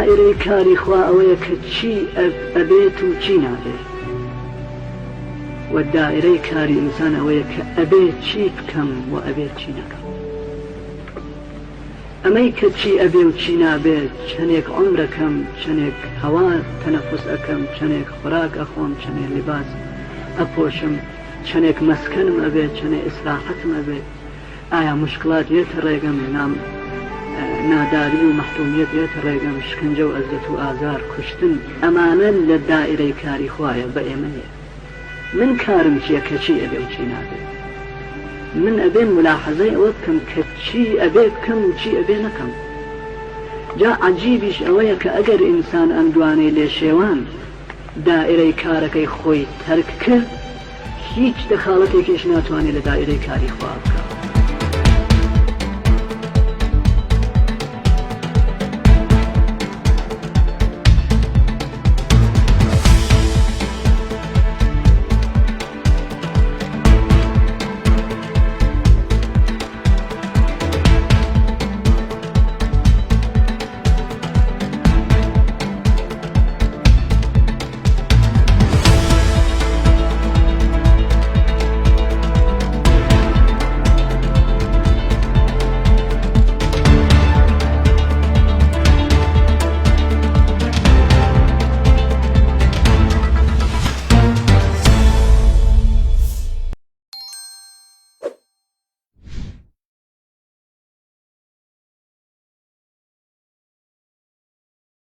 دائرەی کاری خوا ئەوەیە کە چی ئەبێت و چی نابێت و دائرەی کاری ئینسان ئەوەیە کە ئەبێت چی بکەم و ئەبێت چی نەکەم ئەمەی کە چی ئەبێ و چی نابێت چەندێک عمرەکەم چەندێک هەوا تەنەفوس ئەەکەم چەندێک خوراک ئەخۆم چەندێک لیباس ئەپۆشم چەندێک مەسکەنم ئەبێت چەندێک ئیسراحەتم ئەبێت ئایا مشکلات یێتە ڕێگەم ناداری و مەحرومیەت یێتە ڕێگەم شکنجە و ئەزەت و ئازار کوشتن ئەمانە لە دائرەی کاری خوایە بە ئێمە نیە من کارم چییە کە چی ئەبێ و چی نابێت من ئەبێ ملاحەزەی ئەوە بکەم کە چی ئەبێ بکەم و چی ئەبێ نەکەم جا عەجیبیش ئەوەیە کە ئەگەر ئینسان ئەم دوانەی لێ شێوان دائرەی کارەکەی خۆی تەرک کرد هیچ دەخاڵەتێکیش ناتوانێت لە دائرەی کاری خوا بکات